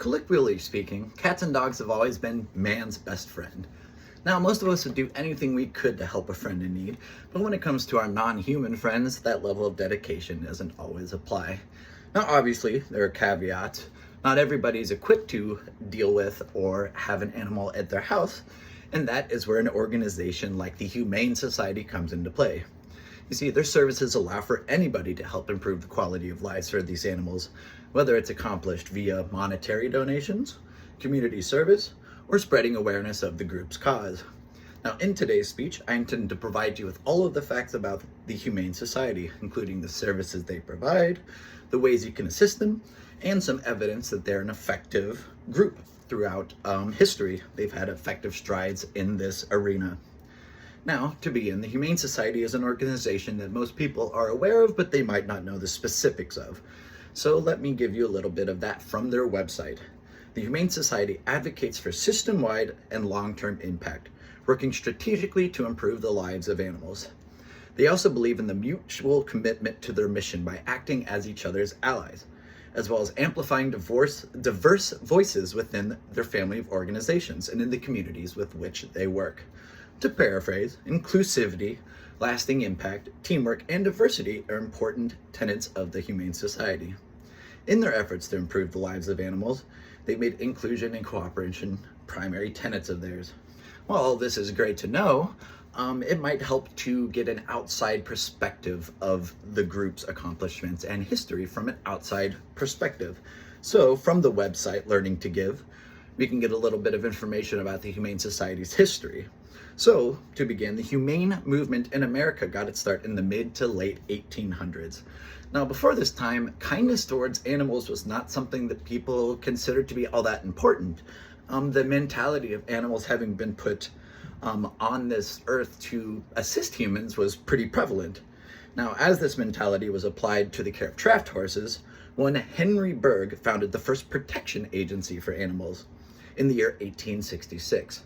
Colloquially speaking, cats and dogs have always been man's best friend. Now, most of us would do anything we could to help a friend in need, but when it comes to our non-human friends, that level of dedication doesn't always apply. Now, obviously, there are caveats. Not everybody's equipped to deal with or have an animal at their house, and that is where an organization like the Humane Society comes into play. You see, their services allow for anybody to help improve the quality of lives for these animals, whether it's accomplished via monetary donations, community service, or spreading awareness of the group's cause. Now, in today's speech, I intend to provide you with all of the facts about the Humane Society, including the services they provide, the ways you can assist them, and some evidence that they're an effective group. Throughout history, they've had effective strides in this arena. Now, to begin, the Humane Society is an organization that most people are aware of, but they might not know the specifics of. So let me give you a little bit of that from their website. The Humane Society advocates for system-wide and long-term impact, working strategically to improve the lives of animals. They also believe in the mutual commitment to their mission by acting as each other's allies, as well as amplifying diverse voices within their family of organizations and in the communities with which they work. To paraphrase, inclusivity, lasting impact, teamwork, and diversity are important tenets of the Humane Society. In their efforts to improve the lives of animals, they've made inclusion and cooperation primary tenets of theirs. While all this is great to know, it might help to get an outside perspective of the group's accomplishments and history from an outside perspective. So from the website Learning to Give, we can get a little bit of information about the Humane Society's history. So, to begin, the humane movement in America got its start in the mid to late 1800s. Now, before this time, kindness towards animals was not something that people considered to be all that important. The mentality of animals having been put on this earth to assist humans was pretty prevalent. Now, as this mentality was applied to the care of draft horses, one Henry Bergh founded the first protection agency for animals in the year 1866.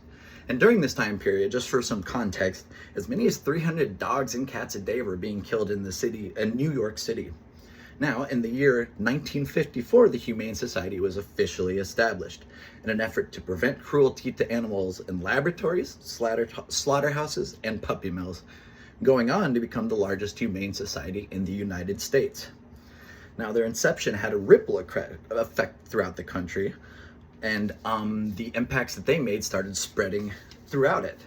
And during this time period, just for some context, as many as 300 dogs and cats a day were being killed in New York City. Now, in the year 1954, the Humane Society was officially established in an effort to prevent cruelty to animals in laboratories, slaughterhouses, and puppy mills, going on to become the largest humane society in the United States. Now, their inception had a ripple effect throughout the country, and the impacts that they made started spreading throughout it.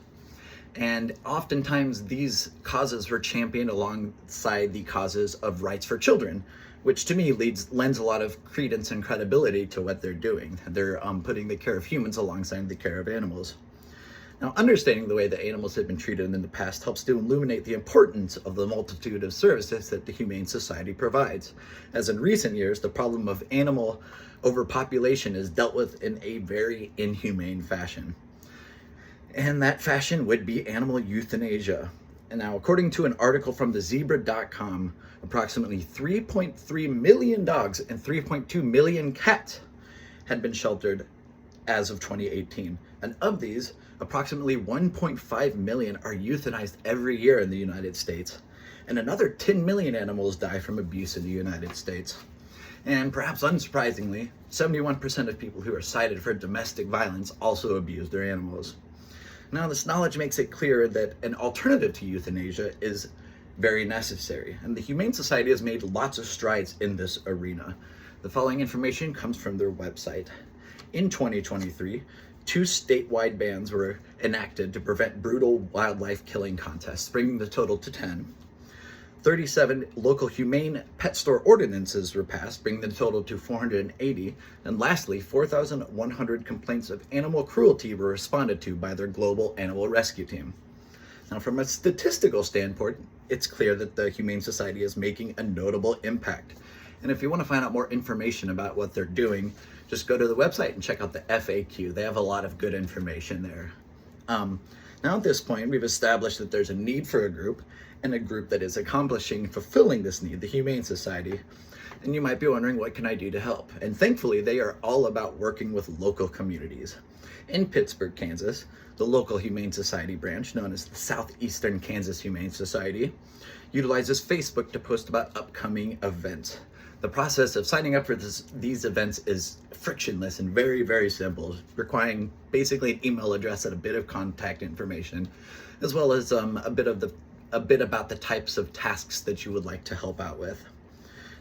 And oftentimes these causes were championed alongside the causes of rights for children, which to me lends a lot of credence and credibility to what they're doing. They're putting the care of humans alongside the care of animals. Now, understanding the way that animals have been treated in the past helps to illuminate the importance of the multitude of services that the Humane Society provides, as in recent years, the problem of animal overpopulation is dealt with in a very inhumane fashion. And that fashion would be animal euthanasia. And now, according to an article from thezebra.com, approximately 3.3 million dogs and 3.2 million cats had been sheltered as of 2018. And of these, approximately 1.5 million are euthanized every year in the United States. And another 10 million animals die from abuse in the United States. And perhaps unsurprisingly, 71% of people who are cited for domestic violence also abuse their animals. Now, this knowledge makes it clear that an alternative to euthanasia is very necessary, and the Humane Society has made lots of strides in this arena. The following information comes from their website. In 2023, 2 statewide bans were enacted to prevent brutal wildlife killing contests, bringing the total to 10. 37 local humane pet store ordinances were passed, bringing the total to 480. And lastly, 4,100 complaints of animal cruelty were responded to by their global animal rescue team. Now, from a statistical standpoint, it's clear that the Humane Society is making a notable impact. And if you want to find out more information about what they're doing, just go to the website and check out the FAQ. They have a lot of good information there. Now at this point, we've established that there's a need for a group, and a group that is accomplishing and fulfilling this need, the Humane Society. And you might be wondering, what can I do to help? And thankfully, they are all about working with local communities. In Pittsburgh, Kansas, the local Humane Society branch, known as the Southeastern Kansas Humane Society, utilizes Facebook to post about upcoming events. The process of signing up for these events is frictionless and very, very simple, requiring basically an email address and a bit of contact information, as well as a bit about the types of tasks that you would like to help out with.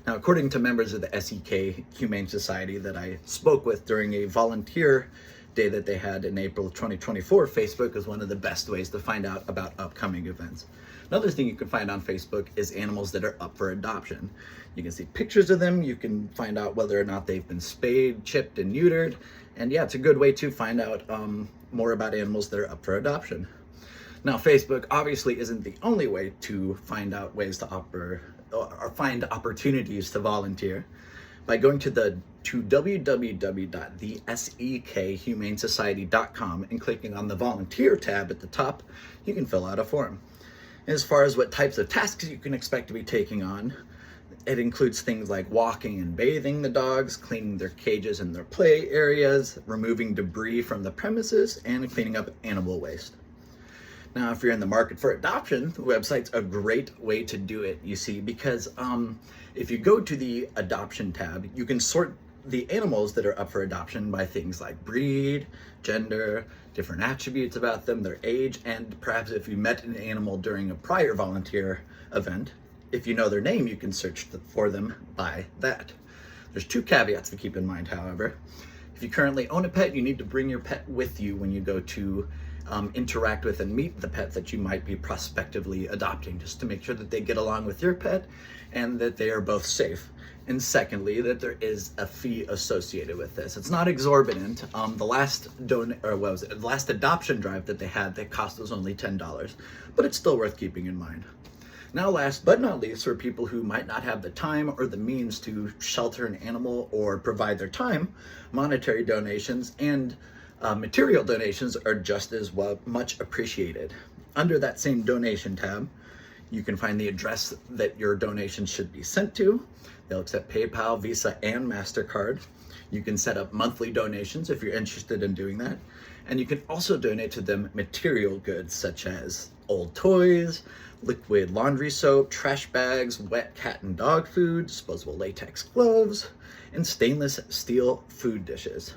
Now, according to members of the SEK Humane Society that I spoke with during a volunteer day that they had in April of 2024, Facebook is one of the best ways to find out about upcoming events. Another thing you can find on Facebook is animals that are up for adoption. You can see pictures of them, you can find out whether or not they've been spayed, chipped, and neutered, and yeah, it's a good way to find out more about animals that are up for adoption. Now, Facebook obviously isn't the only way to find out ways to offer or find opportunities to volunteer. By going to www.thesekhumanesociety.com and clicking on the volunteer tab at the top, you can fill out a form. As far as what types of tasks you can expect to be taking on, it includes things like walking and bathing the dogs, cleaning their cages and their play areas, removing debris from the premises, and cleaning up animal waste. Now, if you're in the market for adoption, the website's a great way to do it, you see, because if you go to the adoption tab, you can sort the animals that are up for adoption by things like breed, gender, different attributes about them, their age, and perhaps if you met an animal during a prior volunteer event, if you know their name, you can search for them by that. There's two caveats to keep in mind, however. If you currently own a pet, you need to bring your pet with you when you go to interact with and meet the pet that you might be prospectively adopting, just to make sure that they get along with your pet and that they are both safe. And secondly, that there is a fee associated with this. It's not exorbitant. The last adoption drive that they had, that cost us only $10, but it's still worth keeping in mind. Now, last but not least, for people who might not have the time or the means to shelter an animal or provide their time, monetary donations and material donations are just as much appreciated. Under that same donation tab, you can find the address that your donation should be sent to. They'll accept PayPal, Visa, and MasterCard. You can set up monthly donations if you're interested in doing that. And you can also donate to them material goods such as old toys, liquid laundry soap, trash bags, wet cat and dog food, disposable latex gloves, and stainless steel food dishes.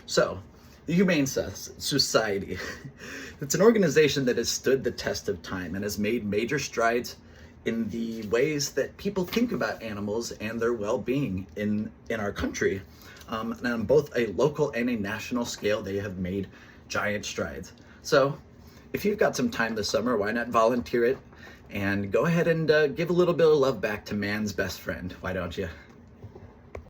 So, the Humane Society, it's an organization that has stood the test of time and has made major strides in the ways that people think about animals and their well-being in our country. And on both a local and a national scale, they have made giant strides. So if you've got some time this summer, why not volunteer it and go ahead and give a little bit of love back to man's best friend? Why don't you?